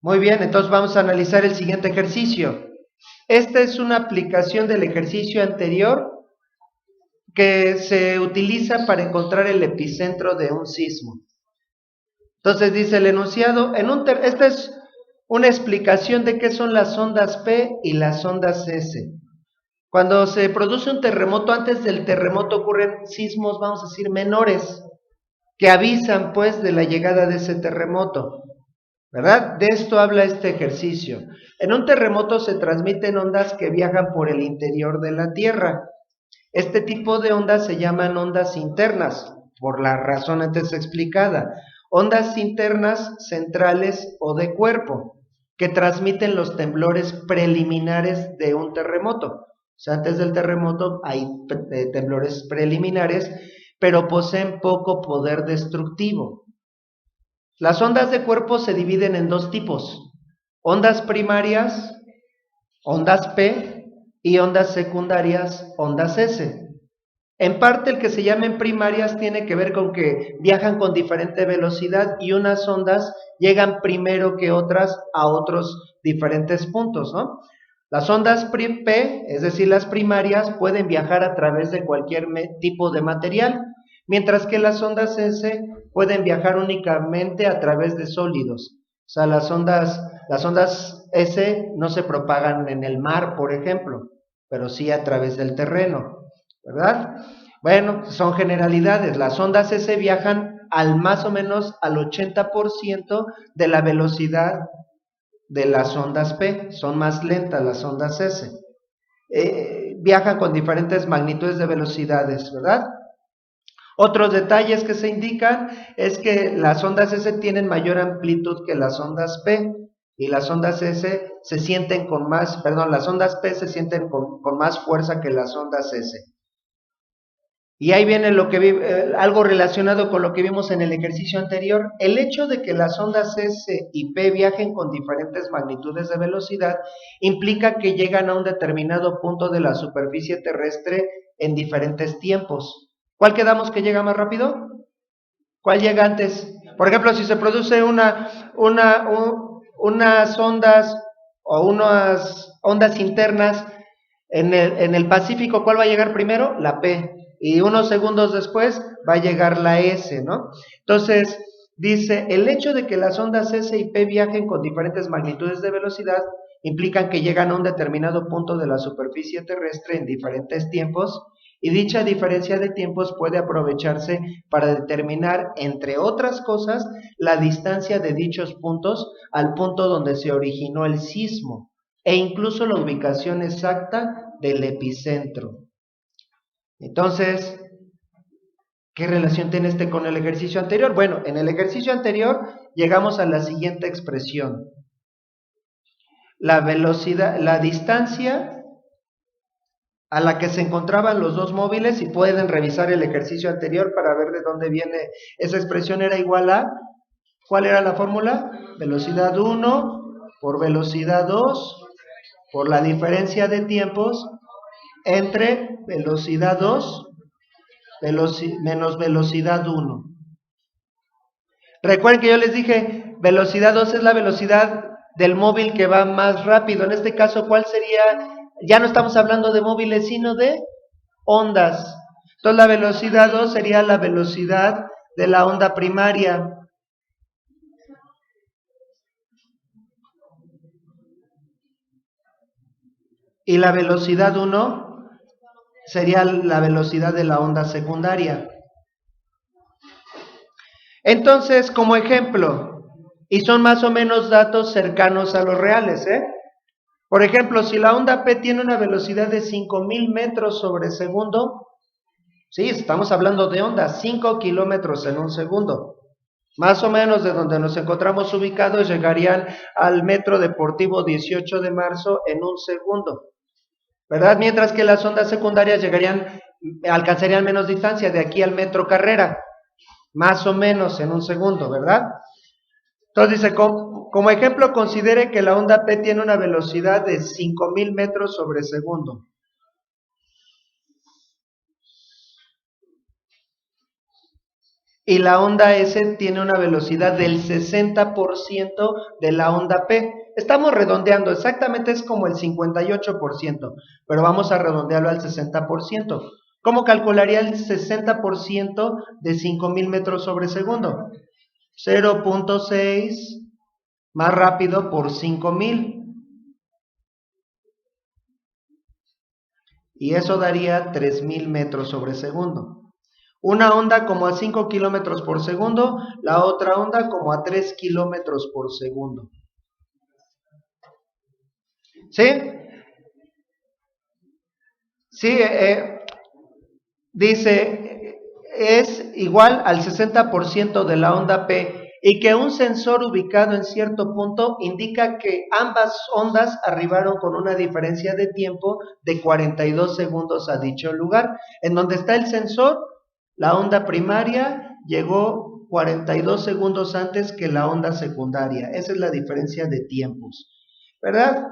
Muy bien, entonces vamos a analizar el siguiente ejercicio. Esta es una aplicación del ejercicio anterior que se utiliza para encontrar el epicentro de un sismo. Entonces dice el enunciado, esta es una explicación de qué son las ondas P y las ondas S. Cuando se produce un terremoto, antes del terremoto ocurren sismos, vamos a decir, menores, que avisan pues de la llegada de ese terremoto, ¿verdad? De esto habla este ejercicio. En un terremoto se transmiten ondas que viajan por el interior de la Tierra. Este tipo de ondas se llaman ondas internas, por la razón antes explicada. Ondas internas, centrales o de cuerpo, que transmiten los temblores preliminares de un terremoto. O sea, antes del terremoto hay temblores preliminares, pero poseen poco poder destructivo. Las ondas de cuerpo se dividen en dos tipos: ondas primarias, ondas P, y ondas secundarias, ondas S. En parte el que se llamen primarias tiene que ver con que viajan con diferente velocidad y unas ondas llegan primero que otras a otros diferentes puntos, ¿no? Las ondas P, es decir, las primarias, pueden viajar a través de cualquier tipo de material, mientras que las ondas S pueden viajar únicamente a través de sólidos. O sea, las ondas S no se propagan en el mar, por ejemplo, pero sí a través del terreno, ¿verdad? Bueno, son generalidades. Las ondas S viajan al más o menos al 80% de la velocidad de las ondas P. Son más lentas las ondas S. Viajan con diferentes magnitudes de velocidades, ¿verdad? Otros detalles que se indican es que las ondas S tienen mayor amplitud que las ondas P, y las ondas S se sienten con más, perdón, las ondas P se sienten con más fuerza que las ondas S. Y ahí viene algo relacionado con lo que vimos en el ejercicio anterior. El hecho de que las ondas S y P viajen con diferentes magnitudes de velocidad implica que llegan a un determinado punto de la superficie terrestre en diferentes tiempos. ¿Cuál quedamos que llega más rápido? ¿Cuál llega antes? Por ejemplo, si se produce unas ondas o unas ondas internas en el Pacífico, ¿cuál va a llegar primero? La P. Y unos segundos después va a llegar la S, ¿no? Entonces, dice, el hecho de que las ondas S y P viajen con diferentes magnitudes de velocidad implican que llegan a un determinado punto de la superficie terrestre en diferentes tiempos, y dicha diferencia de tiempos puede aprovecharse para determinar, entre otras cosas, la distancia de dichos puntos al punto donde se originó el sismo, e incluso la ubicación exacta del epicentro. Entonces, ¿qué relación tiene este con el ejercicio anterior? Bueno, en el ejercicio anterior llegamos a la siguiente expresión. La velocidad, la distancia a la que se encontraban los dos móviles, y pueden revisar el ejercicio anterior para ver de dónde viene esa expresión, era igual a, ¿cuál era la fórmula? Velocidad 1 por velocidad 2 por la diferencia de tiempos entre velocidad 2 menos velocidad 1. Recuerden que yo les dije, velocidad 2 es la velocidad del móvil que va más rápido. En este caso, ¿cuál sería? Ya no estamos hablando de móviles, sino de ondas. Entonces, la velocidad 2 sería la velocidad de la onda primaria. Y la velocidad 1 sería la velocidad de la onda secundaria. Entonces, como ejemplo, y son más o menos datos cercanos a los reales, Por ejemplo, si la onda P tiene una velocidad de 5,000 metros sobre segundo, sí, estamos hablando de ondas, 5 kilómetros en un segundo. Más o menos de donde nos encontramos ubicados llegarían al metro deportivo 18 de marzo en un segundo, ¿verdad? Mientras que las ondas secundarias alcanzarían menos distancia, de aquí al metro Carrera, más o menos en un segundo, ¿verdad? Entonces dice, como ejemplo, considere que la onda P tiene una velocidad de 5,000 metros sobre segundo. y la onda S tiene una velocidad del 60% de la onda P. Estamos redondeando, exactamente es como el 58%, pero vamos a redondearlo al 60%. ¿Cómo calcularía el 60% de 5.000 metros sobre segundo? 0.6 más rápido por 5.000. Y eso daría 3.000 metros sobre segundo. Una onda como a 5 kilómetros por segundo, la otra onda como a 3 kilómetros por segundo. ¿Sí? Sí, dice, es igual al 60% de la onda P y que un sensor ubicado en cierto punto indica que ambas ondas arribaron con una diferencia de tiempo de 42 segundos a dicho lugar. En donde está el sensor, la onda primaria llegó 42 segundos antes que la onda secundaria. Esa es la diferencia de tiempos, ¿verdad?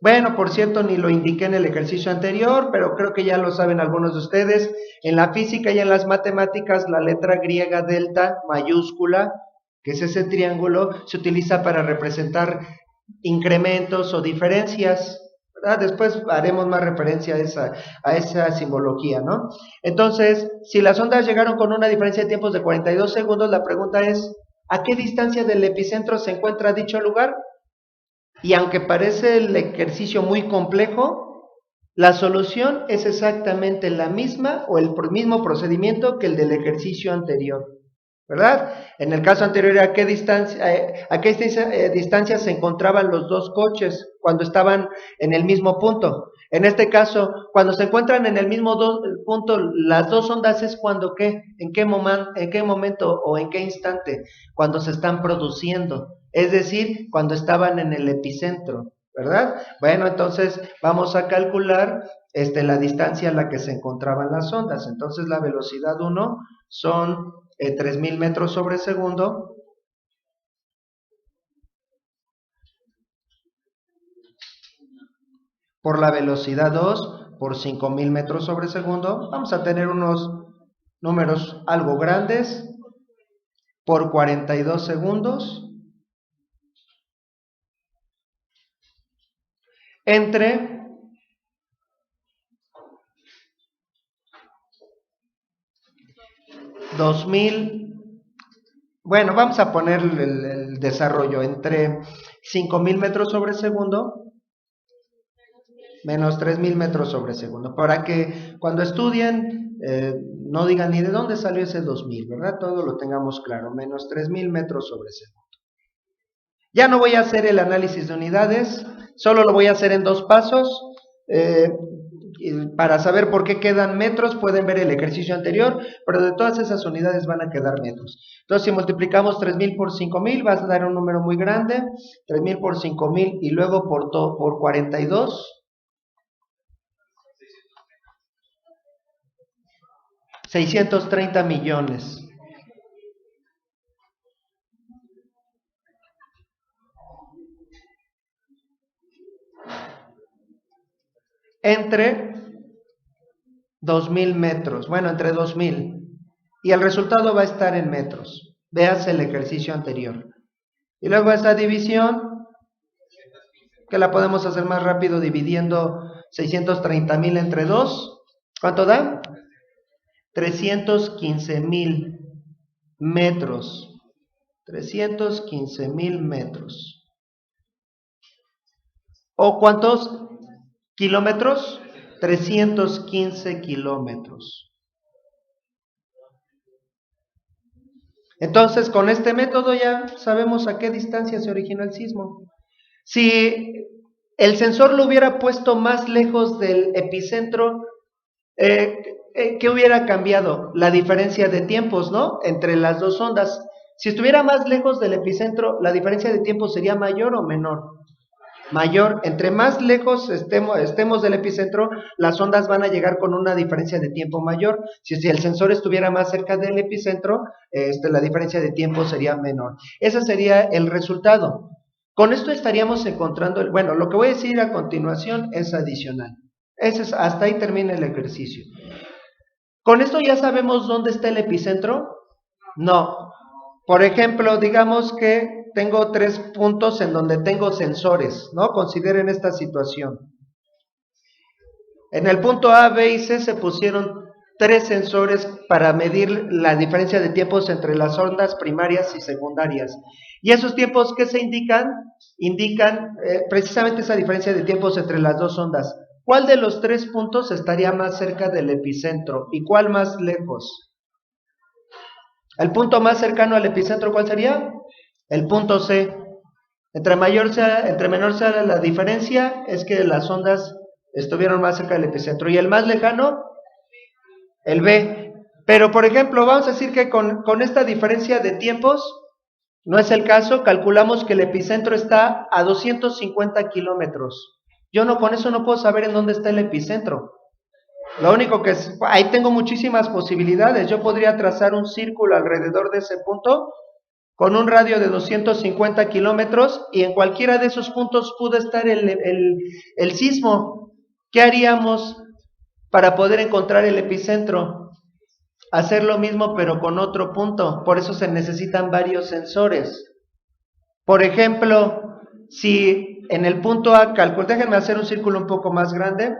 Bueno, por cierto, ni lo indiqué en el ejercicio anterior, pero creo que ya lo saben algunos de ustedes. En la física y en las matemáticas, la letra griega delta mayúscula, que es ese triángulo, se utiliza para representar incrementos o diferencias, ¿verdad? Después haremos más referencia a esa simbología, ¿no? Entonces, si las ondas llegaron con una diferencia de tiempos de 42 segundos, la pregunta es, ¿a qué distancia del epicentro se encuentra dicho lugar? Y aunque parece el ejercicio muy complejo, la solución es exactamente la misma o el mismo procedimiento que el del ejercicio anterior, ¿verdad? En el caso anterior, ¿a qué distancia se encontraban los dos coches cuando estaban en el mismo punto? En este caso, cuando se encuentran en el mismo punto, las dos ondas es cuando ¿qué? ¿En qué momento o en qué instante? Cuando se están produciendo, es decir, cuando estaban en el epicentro, ¿verdad? Bueno, entonces vamos a calcular la distancia a la que se encontraban las ondas. Entonces la velocidad 1 son 3.000 metros sobre segundo por la velocidad 2 por 5.000 metros sobre segundo. Vamos a tener unos números algo grandes por 42 segundos entre 2.000, bueno, vamos a poner el desarrollo entre 5.000 metros sobre segundo menos 3.000 metros sobre segundo, para que cuando estudien no digan ni de dónde salió ese 2.000, ¿verdad? Todo lo tengamos claro, menos 3.000 metros sobre segundo. Ya no voy a hacer el análisis de unidades, solo lo voy a hacer en dos pasos. Para saber por qué quedan metros, pueden ver el ejercicio anterior, pero de todas esas unidades van a quedar metros. Entonces, si multiplicamos 3.000 por 5.000, va a dar un número muy grande, 3.000 por 5.000 y luego por 42, 630 millones. Entre 2.000 metros, bueno, entre 2.000. Y el resultado va a estar en metros. Veas el ejercicio anterior. Y luego esta división, que la podemos hacer más rápido dividiendo 630.000 entre 2. ¿Cuánto da? 315.000 metros. 315.000 metros. ¿O cuántos kilómetros? 315 kilómetros. Entonces, con este método ya sabemos a qué distancia se originó el sismo. Si el sensor lo hubiera puesto más lejos del epicentro, ¿qué hubiera cambiado? La diferencia de tiempos, ¿no? Entre las dos ondas. Si estuviera más lejos del epicentro, ¿la diferencia de tiempo sería mayor o menor? Mayor. Entre más lejos estemos del epicentro, las ondas van a llegar con una diferencia de tiempo mayor. Si el sensor estuviera más cerca del epicentro, la diferencia de tiempo sería menor. Ese sería el resultado. Con esto estaríamos encontrando, bueno, lo que voy a decir a continuación es adicional. Hasta ahí termina el ejercicio. Con esto ya sabemos dónde está el epicentro. No. Por ejemplo, digamos que tengo 3 puntos en donde tengo sensores, ¿no? Consideren esta situación. En el punto A, B y C se pusieron 3 sensores para medir la diferencia de tiempos entre las ondas primarias y secundarias. ¿Y esos tiempos qué se indican? Indican precisamente esa diferencia de tiempos entre las dos ondas. ¿Cuál de los 3 puntos estaría más cerca del epicentro y cuál más lejos? El punto más cercano al epicentro, ¿cuál sería? El punto C. Entre menor sea la diferencia, es que las ondas estuvieron más cerca del epicentro. ¿Y el más lejano? El B. Pero, por ejemplo, vamos a decir que con esta diferencia de tiempos, no es el caso, calculamos que el epicentro está a 250 kilómetros. Yo no, con eso no puedo saber en dónde está el epicentro. Lo único que es, ahí tengo muchísimas posibilidades. Yo podría trazar un círculo alrededor de ese punto con un radio de 250 kilómetros y en cualquiera de esos puntos pudo estar el sismo. ¿Qué haríamos para poder encontrar el epicentro? Hacer lo mismo pero con otro punto. Por eso se necesitan varios sensores. Por ejemplo, si en el punto A, déjenme hacer un círculo un poco más grande.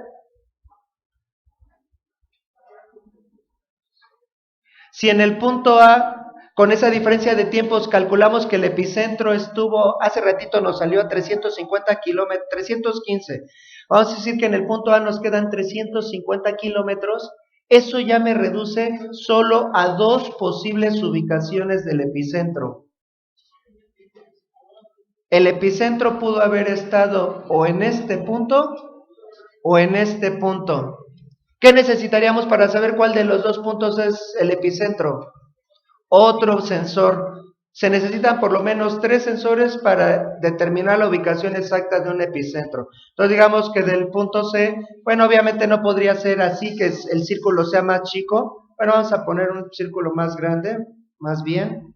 Si en el punto A, con esa diferencia de tiempos, calculamos que el epicentro estuvo, hace ratito nos salió a 350 kilómetros, 315. Vamos a decir que en el punto A nos quedan 350 kilómetros. Eso ya me reduce solo a 2 posibles ubicaciones del epicentro. El epicentro pudo haber estado o en este punto o en este punto. ¿Qué necesitaríamos para saber cuál de los 2 puntos es el epicentro? Otro sensor. Se necesitan por lo menos 3 sensores para determinar la ubicación exacta de un epicentro. Entonces digamos que del punto C, bueno, obviamente no podría ser así que el círculo sea más chico. Bueno, vamos a poner un círculo más grande, más bien.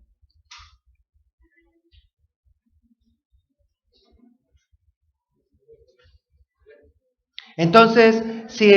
Entonces, si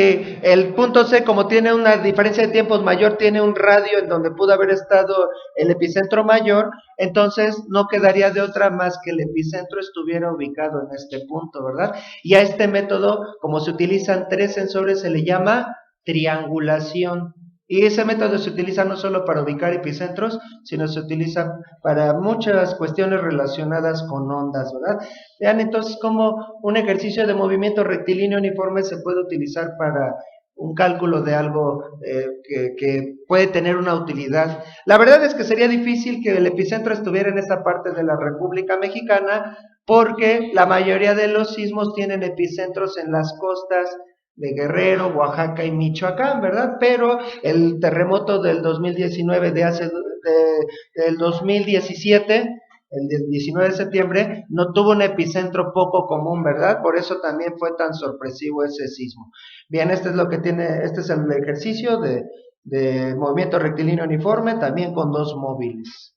el punto C, como tiene una diferencia de tiempos mayor, tiene un radio en donde pudo haber estado el epicentro mayor, entonces no quedaría de otra más que el epicentro estuviera ubicado en este punto, ¿verdad? Y a este método, como se utilizan 3 sensores, se le llama triangulación. Y ese método se utiliza no solo para ubicar epicentros, sino se utiliza para muchas cuestiones relacionadas con ondas, ¿verdad? Vean entonces cómo un ejercicio de movimiento rectilíneo uniforme se puede utilizar para un cálculo de algo que puede tener una utilidad. La verdad es que sería difícil que el epicentro estuviera en esa parte de la República Mexicana porque la mayoría de los sismos tienen epicentros en las costas de Guerrero, Oaxaca y Michoacán, ¿verdad? Pero el terremoto del 2019 del 2017, el del 19 de septiembre, no tuvo un epicentro poco común, ¿verdad? Por eso también fue tan sorpresivo ese sismo. Bien, este es el ejercicio de movimiento rectilíneo uniforme, también con 2 móviles.